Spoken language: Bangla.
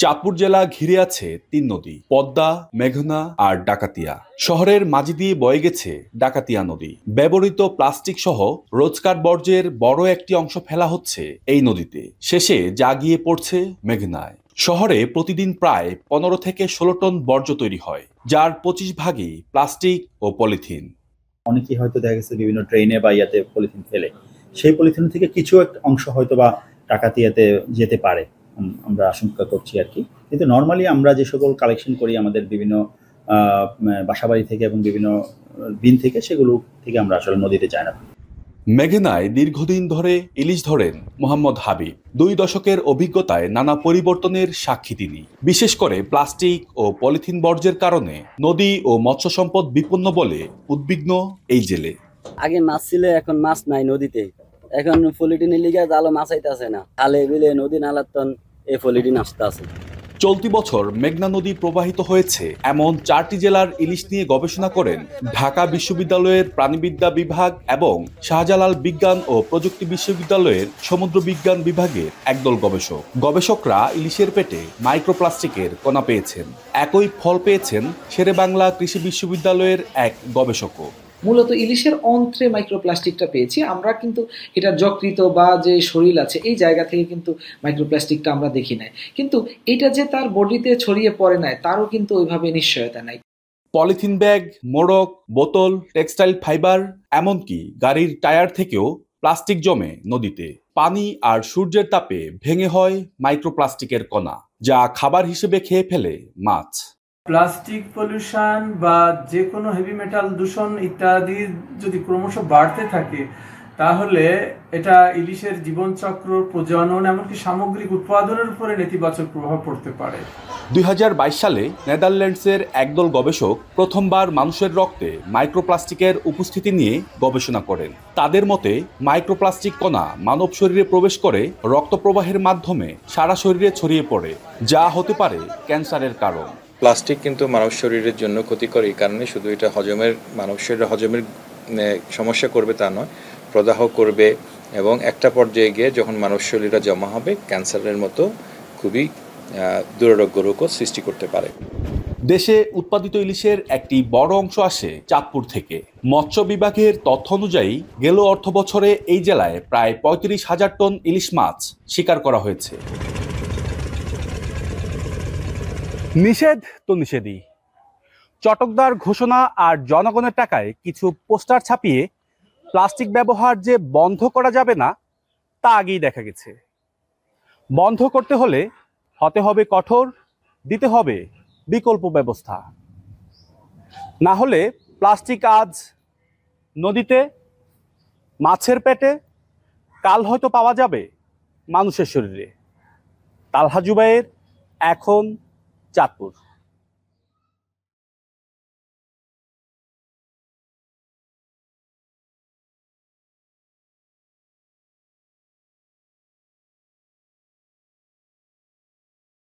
চাঁদপুর জেলা ঘিরে আছে তিন নদী, পদ্মা, মেঘনা আর ডাকাতিয়া। শহরের মাঝি দিয়ে বয়ে গেছে ডাকাতিয়া নদী। ব্যবহৃত প্লাস্টিক সহ রোজকার বর্জ্যের বড় একটি অংশ ফেলা হচ্ছে এই নদীতে। শেষে যা গিয়ে পড়ছে মেঘনায়। শহরে প্রতিদিন প্রায় 15 থেকে 16 টন বর্জ্য তৈরি হয়, যার 25 ভাগই প্লাস্টিক ও পলিথিন। অনেকেই হয়তো দেখা গেছে বিভিন্ন ট্রেনে বা ইয়াতে পলিথিন ফেলে, সেই পলিথিন থেকে কিছু একটা অংশ হয়তো বা ডাকাতিয়াতে যেতে পারে, আমরা আশঙ্কা করছি আর কি। কিন্তু নর্মালি আমরা যে সকল কালেকশন করি আমাদের বিভিন্ন বাসাবাড়ি থেকে এবং বিভিন্ন বিন থেকে, সেগুলো থেকে আমরা আসলে নদীতে যাই না। মেঘনায় দীর্ঘদিন ধরে ইলিশ ধরেন মোহাম্মদ হাবিব। 2 দশকের অভিজ্ঞতায় নানা পরিবর্তনের সাক্ষী তিনি। বিশেষ করে প্লাস্টিক ও পলিথিন বর্জ্যের কারণে নদী ও মৎস্য সম্পদ বিপন্ন বলে উদ্বিগ্ন এই জেলে। আগে মাছ ছিল, এখন মাছ নাই নদীতে। এখন পলিথিনের লিগে জালো মাছ আইতাছে না, খালে বিলে নদী নালাতন এই পলিথিন আসতে আছে। চলতি বছর মেঘনা নদী প্রবাহিত হয়েছে এমন 4টি জেলার ইলিশ নিয়ে গবেষণা করেন ঢাকা বিশ্ববিদ্যালয়ের প্রাণিবিদ্যা বিভাগ এবং শাহজালাল বিজ্ঞান ও প্রযুক্তি বিশ্ববিদ্যালয়ের সমুদ্র বিজ্ঞান বিভাগের একদল গবেষক। গবেষকরা ইলিশের পেটে মাইক্রোপ্লাস্টিকের কণা পেয়েছেন। একই ফল পেয়েছেন শেরেবাংলা কৃষি বিশ্ববিদ্যালয়ের এক গবেষকও। মূলত ইলিশের অন্ত্রে মাইক্রোপ্লাস্টিকটা পেয়েছি আমরা, কিন্তু এটা যকৃত বা যে শরীর আছে এই জায়গা থেকে কিন্তু মাইক্রোপ্লাস্টিকটা আমরা দেখি নাই, কিন্তু এটা যে তার বডিতে ছড়িয়ে পড়ে নাই তারও কিন্তু ওইভাবে নিশ্চয়তা নাই। পলিথিন ব্যাগ, মোড়ক, বোতল, টেক্সটাইল ফাইবার, এমনকি গাড়ির টায়ার থেকেও প্লাস্টিক জমে নদীতে। পানি আর সূর্যের তাপে ভেঙে হয় মাইক্রোপ্লাস্টিকের কণা, যা খাবার হিসেবে খেয়ে ফেলে মাছ। প্লাস্টিক পলিউশন বা যে কোনো হেভি মেটাল দূষণ ইত্যাদি যদি ক্রমশ বাড়তে থাকে, তাহলে এটা ইলিশের জীবনচক্র, প্রজনন, এমনকি সামগ্রিক উৎপাদনের উপরে নেতিবাচক প্রভাব পড়তে পারে। 2022 সালে নেদারল্যান্ডসের একদল গবেষক প্রথমবার মানুষের রক্তে মাইক্রোপ্লাস্টিকের উপস্থিতি নিয়ে গবেষণা করেন। তাদের মতে মাইক্রোপ্লাস্টিক কণা মানব শরীরে প্রবেশ করে রক্ত প্রবাহের মাধ্যমে সারা শরীরে ছড়িয়ে পড়ে, যা হতে পারে ক্যান্সারের কারণ। প্লাস্টিক কিন্তু মানব শরীরের জন্য ক্ষতিকর, এই কারণে শুধু এটা মানব শরীরে হজমের সমস্যা করবে তা নয়, প্রদাহ করবে এবং একটা পর্যায়ে গিয়ে যখন মানব শরীরে জমা হবে ক্যান্সারের মতো খুবই দুরারোগ্য রোগও সৃষ্টি করতে পারে। দেশে উৎপাদিত ইলিশের একটি বড় অংশ আসে চাঁদপুর থেকে। মৎস্য বিভাগের তথ্য অনুযায়ী গেল অর্থ বছরে এই জেলায় প্রায় 35,000 টন ইলিশ মাছ শিকার করা হয়েছে। নিষেধ তো নিষেধই। চটকদার ঘোষণা আর জনগণের টাকায় কিছু পোস্টার ছাপিয়ে প্লাস্টিক ব্যবহার যে বন্ধ করা যাবে না তা আগেই দেখা গেছে। বন্ধ করতে হলে হতে হবে কঠোর, দিতে হবে বিকল্প ব্যবস্থা। না হলে প্লাস্টিক আজ নদীতে, মাছের পেটে, কাল হয়তো পাওয়া যাবে মানুষের শরীরে। তালহা জুবায়ের, এখন, চাঁদপুর।